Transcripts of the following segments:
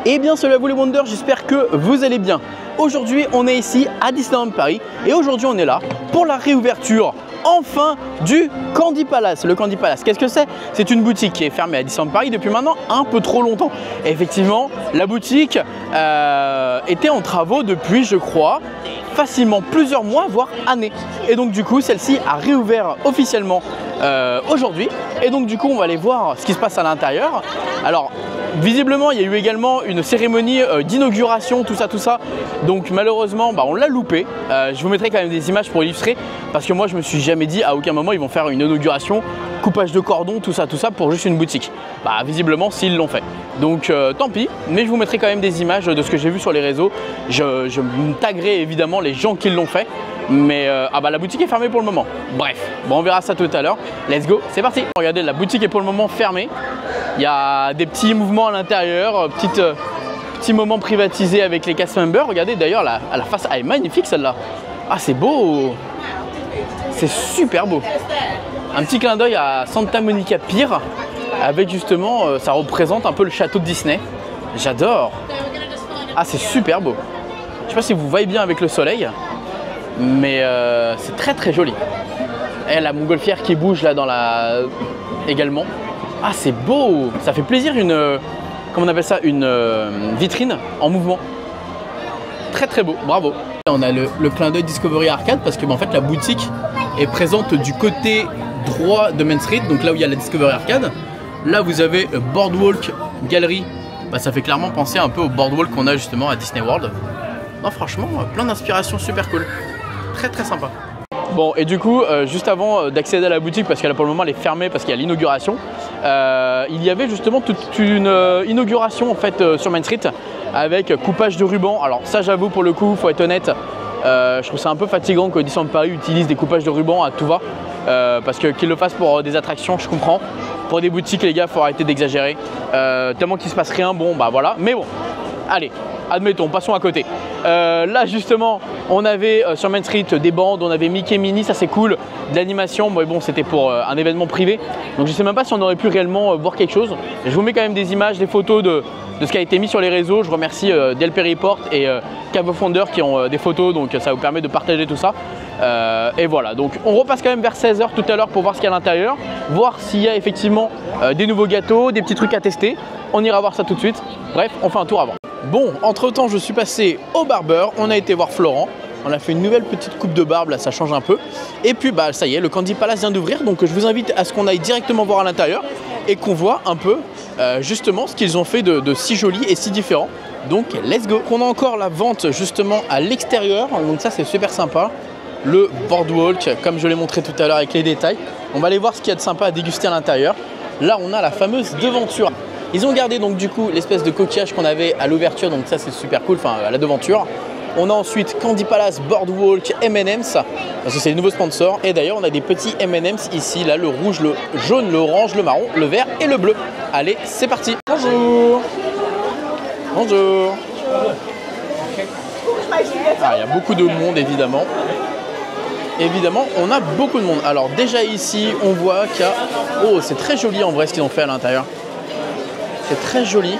Eh bien salut à vous les Wonders, j'espère que vous allez bien. Aujourd'hui on est ici à Disneyland Paris et aujourd'hui on est là pour la réouverture enfin du Candy Palace. Le Candy Palace, qu'est-ce que c'est? C'est une boutique qui est fermée à Disneyland Paris depuis maintenant un peu trop longtemps. Et effectivement, la boutique était en travaux depuis, je crois, facilement plusieurs mois, voire années. Et donc du coup, celle-ci a réouvert officiellement aujourd'hui. Et donc du coup, on va aller voir ce qui se passe à l'intérieur. Alors, visiblement, il y a eu également une cérémonie d'inauguration, tout ça. Donc malheureusement, on l'a loupé. Je vous mettrai quand même des images pour illustrer. Parce que moi, je me suis jamais dit à aucun moment ils vont faire une inauguration, coupage de cordon, tout ça pour juste une boutique. Visiblement, s'ils l'ont fait. Donc tant pis, mais je vous mettrai quand même des images de ce que j'ai vu sur les réseaux. Je taguerai évidemment les gens qui l'ont fait. Mais la boutique est fermée pour le moment. Bref, on verra ça tout à l'heure. Let's go, c'est parti. Regardez, la boutique est pour le moment fermée. Il y a des petits mouvements à l'intérieur, petits moments privatisés avec les cast members. Regardez d'ailleurs, la face est magnifique celle-là. Ah, c'est beau. C'est super beau. Un petit clin d'œil à Santa Monica Pier avec justement, ça représente un peu le château de Disney. J'adore. Ah, c'est super beau. Je sais pas si vous voyez bien avec le soleil, mais c'est très joli. Et la montgolfière qui bouge là également. Ah, c'est beau. Ça fait plaisir comment on appelle ça, une vitrine en mouvement. Très beau, bravo. On a le clin d'œil Discovery Arcade parce que en fait la boutique est présente du côté droit de Main Street, donc là où il y a la Discovery Arcade. Là vous avez Boardwalk Gallery, ça fait clairement penser un peu au Boardwalk qu'on a justement à Disney World. Non, franchement, plein d'inspiration, super cool. Très sympa. Bon, et du coup, juste avant d'accéder à la boutique, parce qu'elle pour le moment elle est fermée parce qu'il y a l'inauguration, il y avait justement toute une inauguration en fait sur Main Street avec coupage de ruban. Alors ça, j'avoue, pour le coup, faut être honnête, je trouve ça un peu fatigant que Disneyland Paris utilise des coupages de ruban à tout va, parce que qu'ils le fassent pour des attractions, je comprends. Pour des boutiques, les gars, faut arrêter d'exagérer. Tellement qu'il se passe rien, voilà. Mais bon, allez, admettons, passons à côté. Là justement, on avait sur Main Street des bandes, on avait Mickey Minnie, ça c'est cool, de l'animation, mais bon, c'était pour un événement privé. Donc je sais même pas si on aurait pu réellement voir quelque chose. Je vous mets quand même des images, des photos de ce qui a été mis sur les réseaux. Je remercie Del Perry Report et Cave of Wonder qui ont des photos, donc ça vous permet de partager tout ça. Et voilà, donc on repasse quand même vers 16 h tout à l'heure pour voir ce qu'il y a à l'intérieur, voir s'il y a effectivement des nouveaux gâteaux, des petits trucs à tester. On ira voir ça tout de suite. Bref, on fait un tour avant. Bon, entre temps, je suis passé au barbeur. On a été voir Florent. On a fait une nouvelle petite coupe de barbe, là ça change un peu. Et puis ça y est, le Candy Palace vient d'ouvrir. Donc je vous invite à ce qu'on aille directement voir à l'intérieur et qu'on voit un peu justement ce qu'ils ont fait de si joli et si différent. Donc let's go. On a encore la vente justement à l'extérieur. Donc ça c'est super sympa. Le boardwalk, comme je l'ai montré tout à l'heure avec les détails. On va aller voir ce qu'il y a de sympa à déguster à l'intérieur. Là on a la fameuse devanture. Ils ont gardé donc du coup l'espèce de coquillage qu'on avait à l'ouverture, donc ça c'est super cool, enfin à la devanture. On a ensuite Candy Palace, Boardwalk, M&M's, parce que c'est les nouveaux sponsors. Et d'ailleurs on a des petits M&M's ici, là le rouge, le jaune, l'orange, le marron, le vert et le bleu. Allez, c'est parti. Bonjour. Bonjour. Ah, il y a beaucoup de monde évidemment. Évidemment, on a beaucoup de monde. Alors déjà ici, on voit qu'il y a... Oh, c'est très joli en vrai ce qu'ils ont fait à l'intérieur. C'est très joli.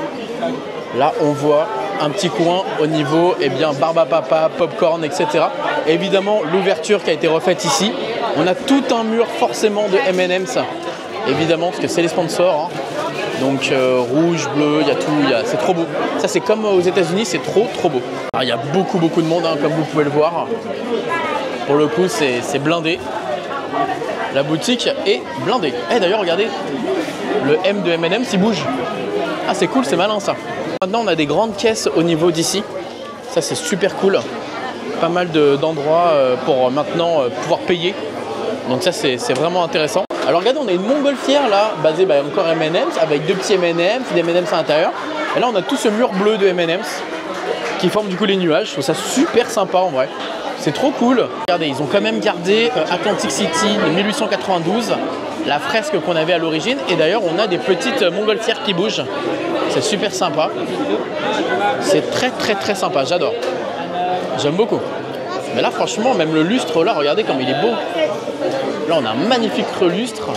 Là, on voit un petit coin au niveau, barbe à papa, popcorn, etc. Et évidemment, l'ouverture qui a été refaite ici. On a tout un mur forcément de M&M's, évidemment, parce que c'est les sponsors. Donc rouge, bleu, il y a tout, c'est trop beau. Ça, c'est comme aux États-Unis, c'est trop beau. Alors, il y a beaucoup de monde, comme vous pouvez le voir. Pour le coup, c'est blindé. La boutique est blindée. Et d'ailleurs, regardez, le M de M&M's, il bouge. Ah, c'est cool, c'est malin ça. Maintenant, on a des grandes caisses au niveau d'ici. Ça, c'est super cool. Pas mal d'endroits pour maintenant pouvoir payer. Donc ça, c'est vraiment intéressant. Alors regardez, on a une montgolfière là, basée encore M&M's, avec deux petits M&M's, des M&M's à l'intérieur. Et là, on a tout ce mur bleu de M&M's qui forme du coup les nuages. Je trouve ça super sympa en vrai. C'est trop cool. Regardez, ils ont quand même gardé Atlantic City de 1892, la fresque qu'on avait à l'origine. Et d'ailleurs, on a des petites montgolfières qui bougent. C'est super sympa. C'est très sympa, j'adore. J'aime beaucoup. Mais là, franchement, même le lustre, là, regardez comme il est beau. Là, on a un magnifique relustre.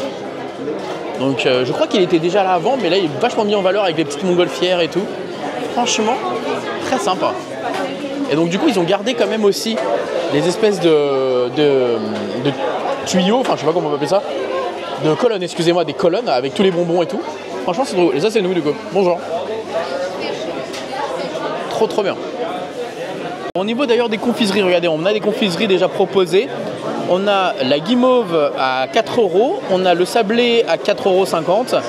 Donc, je crois qu'il était déjà là avant, mais là, il est vachement mis en valeur avec les petites montgolfières et tout. franchement très sympa. Et donc du coup ils ont gardé quand même aussi les espèces de tuyaux, enfin je sais pas comment on peut appeler ça, de colonnes, excusez-moi, des colonnes avec tous les bonbons et tout. Franchement c'est drôle. Et ça c'est nous du coup. Bonjour. Trop bien. Au niveau d'ailleurs des confiseries, regardez, on a des confiseries déjà proposées. On a la guimauve à 4 €, on a le sablé à 4,50 €,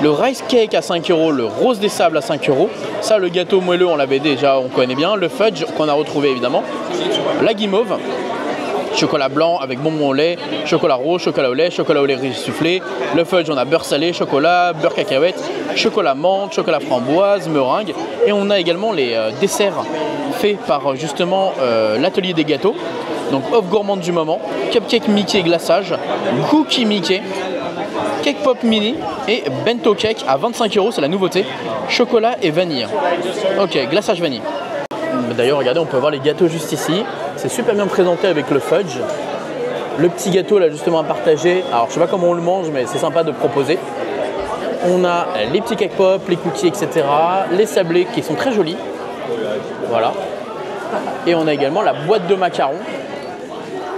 le rice cake à 5 €, le rose des sables à 5 €. Ça, le gâteau moelleux, on l'avait déjà, on connaît bien. Le fudge qu'on a retrouvé évidemment. La guimauve, chocolat blanc avec bonbon au lait, chocolat rose, chocolat au lait riz soufflé. Le fudge, on a beurre salé, chocolat, beurre cacahuète, chocolat menthe, chocolat framboise, meringue. Et on a également les desserts faits par justement l'atelier des gâteaux. Donc offre gourmande du moment, cupcake Mickey glaçage, cookie Mickey, cake pop mini et bento cake à 25 €, c'est la nouveauté, chocolat et vanille. Ok, glaçage vanille. D'ailleurs regardez, on peut voir les gâteaux juste ici, c'est super bien présenté avec le fudge. Le petit gâteau là justement à partager, alors je sais pas comment on le mange mais c'est sympa de proposer. On a les petits cake pop, les cookies etc, les sablés qui sont très jolis, voilà. Et on a également la boîte de macarons.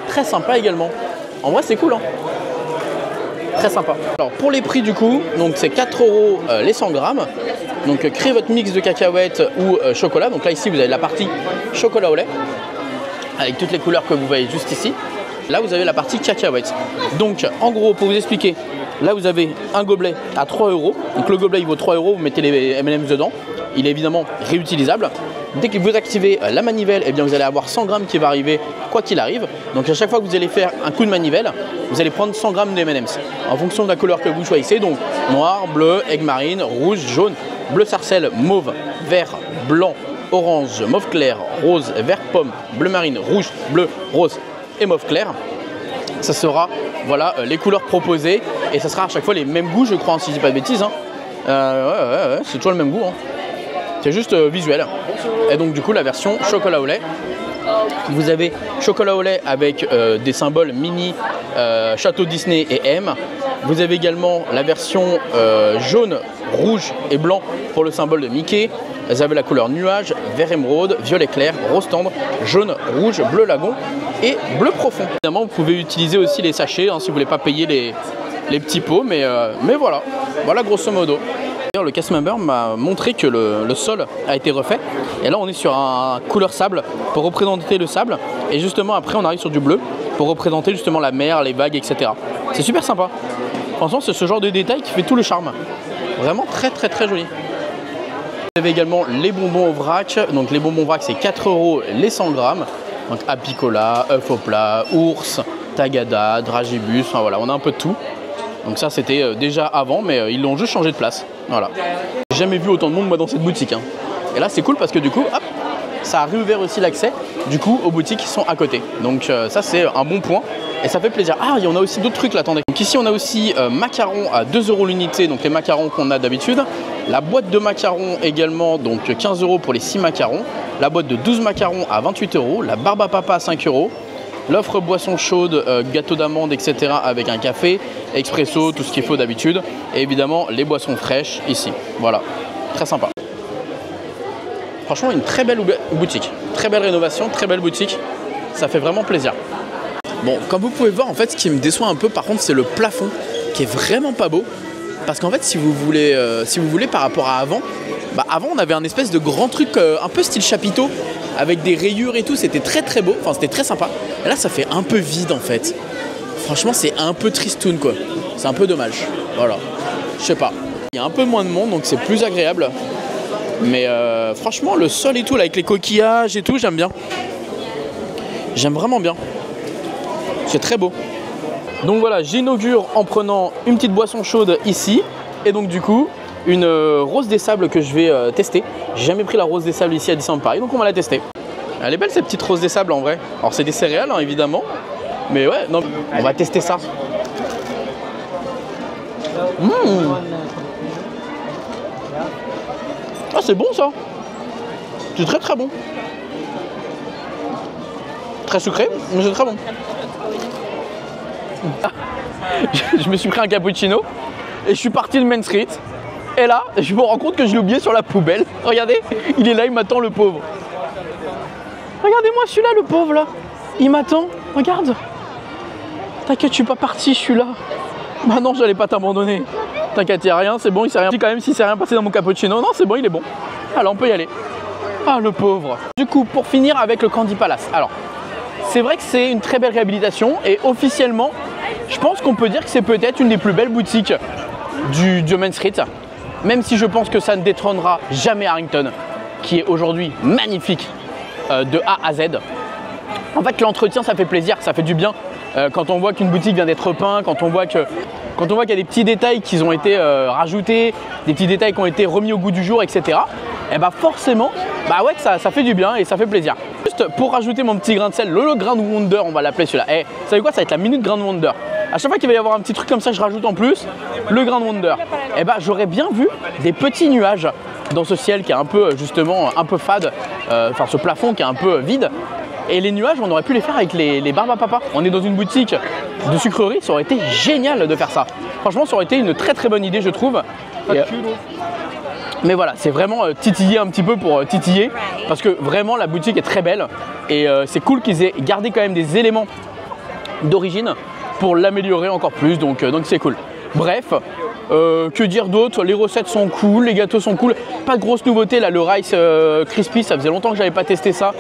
Très sympa également. En vrai c'est cool hein. Très sympa. Alors pour les prix du coup, donc c'est 4 € les 100 grammes. Donc créez votre mix de cacahuètes ou chocolat. Donc là ici vous avez la partie chocolat au lait avec toutes les couleurs que vous voyez juste ici. Là vous avez la partie cacahuètes. Donc en gros pour vous expliquer, là vous avez un gobelet à 3 €. Donc le gobelet il vaut 3 €, vous mettez les M&M's dedans. Il est évidemment réutilisable. Dès que vous activez la manivelle, eh bien vous allez avoir 100 grammes qui va arriver quoi qu'il arrive. Donc à chaque fois que vous allez faire un coup de manivelle, vous allez prendre 100 grammes de M&M's en fonction de la couleur que vous choisissez. Donc noir, bleu, aigue marine, rouge, jaune, bleu sarcelle, mauve, vert, blanc, orange, mauve clair, rose, vert pomme, bleu marine, rouge, bleu, rose et mauve clair. Ça sera voilà, les couleurs proposées et ça sera à chaque fois les mêmes goûts je crois, si je dis pas de bêtises. Hein. Ouais, c'est toujours le même goût. Hein. C'est juste visuel. Et donc du coup la version chocolat au lait. Vous avez chocolat au lait avec des symboles mini, Château Disney et M. Vous avez également la version jaune, rouge et blanc pour le symbole de Mickey. Vous avez la couleur nuage, vert émeraude, violet clair, rose tendre, jaune, rouge, bleu lagon et bleu profond. Évidemment vous pouvez utiliser aussi les sachets hein, si vous ne voulez pas payer les petits pots. Mais voilà grosso modo. Le cast member m'a montré que le sol a été refait et là on est sur un couleur sable pour représenter le sable et justement après on arrive sur du bleu pour représenter justement la mer, les vagues etc. C'est super sympa, franchement c'est ce genre de détail qui fait tout le charme, vraiment très joli. Vous avez également les bonbons au vrac, donc les bonbons au vrac c'est 4 € les 100 grammes, donc Apicola, œuf au plat, ours, Tagada, Dragibus, enfin voilà on a un peu de tout. Donc ça c'était déjà avant mais ils l'ont juste changé de place. Voilà. J'ai jamais vu autant de monde moi dans cette boutique. Hein. Et là c'est cool parce que du coup hop, ça a réouvert aussi l'accès du coup aux boutiques qui sont à côté. Donc ça c'est un bon point et ça fait plaisir. Ah il y en a aussi d'autres trucs là, attendez. Donc ici on a aussi macarons à 2 € l'unité, donc les macarons qu'on a d'habitude. La boîte de macarons également, donc 15 € pour les 6 macarons. La boîte de 12 macarons à 28 €. La barbe à papa à 5 €. L'offre boisson chaude, gâteau d'amande, etc. avec un café, expresso, tout ce qu'il faut d'habitude. Et évidemment, les boissons fraîches ici. Voilà, très sympa. Franchement, une très belle boutique. Très belle rénovation, très belle boutique. Ça fait vraiment plaisir. Bon, comme vous pouvez voir, en fait, ce qui me déçoit un peu, par contre, c'est le plafond qui est vraiment pas beau. Parce qu'en fait, si vous voulez par rapport à avant, avant, on avait un espèce de grand truc un peu style chapiteau. Avec des rayures et tout, c'était très beau, enfin c'était très sympa. Et là ça fait un peu vide en fait. Franchement c'est un peu tristoun quoi. C'est un peu dommage. Voilà. Je sais pas. Il y a un peu moins de monde donc c'est plus agréable. Mais franchement le sol et tout là, avec les coquillages et tout, j'aime bien. J'aime vraiment bien. C'est très beau. Donc voilà, j'inaugure en prenant une petite boisson chaude ici. Et donc du coup une rose des sables que je vais tester. J'ai jamais pris la rose des sables ici à Disneyland Paris, donc on va la tester. Elle est belle cette petite rose des sables en vrai. Alors c'est des céréales hein, évidemment, mais ouais, non, on va tester ça. Ah c'est bon ça. C'est très bon. Très sucré, mais c'est très bon. Je me suis pris un cappuccino et je suis parti de Main Street. Et là, je me rends compte que je l'ai oublié sur la poubelle. Regardez, il est là, il m'attend, le pauvre. Regardez-moi celui-là, le pauvre là. Il m'attend, regarde. T'inquiète, je suis pas parti, je suis là. Bah non, j'allais pas t'abandonner. T'inquiète, il a rien, c'est bon, il s'est rien. Quand même, s'il s'est rien passé dans mon cappuccino, non, c'est bon, il est bon. Alors, on peut y aller. Ah, le pauvre. Du coup, pour finir avec le Candy Palace. Alors, c'est vrai que c'est une très belle réhabilitation et officiellement, je pense qu'on peut dire que c'est peut-être une des plus belles boutiques du Main Street. Même si je pense que ça ne détrônera jamais Harrington, qui est aujourd'hui magnifique de A à Z. En fait, l'entretien, ça fait plaisir, ça fait du bien. Quand on voit qu'une boutique vient d'être peinte, quand on voit qu'il y a des petits détails qui ont été rajoutés, des petits détails qui ont été remis au goût du jour, etc. Et bah forcément, bah ouais, ça fait du bien et ça fait plaisir. Juste pour rajouter mon petit grain de sel, le grain de Wonder, on va l'appeler celui-là. Eh, vous savez quoi, ça va être la minute grain de Wonder. À chaque fois qu'il va y avoir un petit truc comme ça, je rajoute en plus le grain de Wonder. Et bah j'aurais bien vu des petits nuages dans ce ciel qui est un peu justement un peu fade, enfin ce plafond qui est un peu vide. Et les nuages, on aurait pu les faire avec les barbes à papa. On est dans une boutique de sucrerie, ça aurait été génial de faire ça. Franchement, ça aurait été une très très bonne idée, je trouve. Mais voilà, c'est vraiment titiller un petit peu pour titiller, parce que vraiment la boutique est très belle et c'est cool qu'ils aient gardé quand même des éléments d'origine pour l'améliorer encore plus, donc c'est cool. Bref, que dire d'autre? Les recettes sont cool, les gâteaux sont cool. Pas de grosse nouveauté là, le Rice Crispy, ça faisait longtemps que j'avais pas testé ça.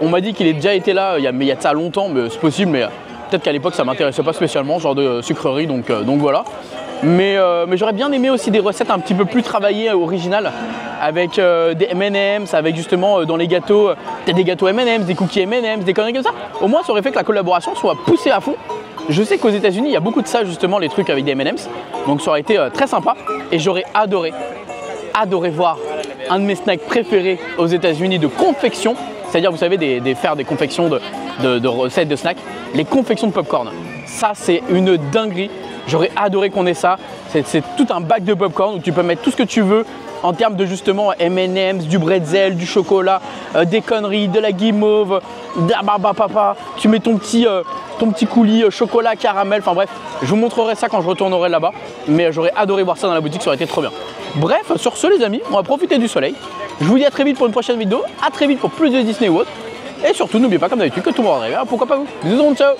On m'a dit qu'il ait déjà été là, il y a de ça longtemps, mais c'est possible, mais peut-être qu'à l'époque ça m'intéressait pas spécialement, ce genre de sucrerie, donc voilà. Mais j'aurais bien aimé aussi des recettes un petit peu plus travaillées, originales, avec des M&M's, avec justement dans les gâteaux, peut-être des gâteaux M&M's, des cookies M&M's, des conneries comme ça. Au moins ça aurait fait que la collaboration soit poussée à fond. Je sais qu'aux États-Unis il y a beaucoup de ça justement, les trucs avec des M&M's, donc ça aurait été très sympa et j'aurais adoré voir un de mes snacks préférés aux États-Unis de confection, c'est-à-dire vous savez faire des confections de recettes de snacks, les confections de popcorn. Ça c'est une dinguerie. J'aurais adoré qu'on ait ça. C'est tout un bac de popcorn où tu peux mettre tout ce que tu veux en termes de justement M&M's, du bretzel, du chocolat, des conneries, de la guimauve, de la barbe à papa. Tu mets ton petit coulis chocolat, caramel, enfin bref. Je vous montrerai ça quand je retournerai là-bas. Mais j'aurais adoré voir ça dans la boutique, ça aurait été trop bien. Bref, sur ce les amis, on va profiter du soleil. Je vous dis à très vite pour une prochaine vidéo. À très vite pour plus de Disney ou autre. Et surtout, n'oubliez pas comme d'habitude que tout le monde rêve. Pourquoi pas vous? Bisous, ciao.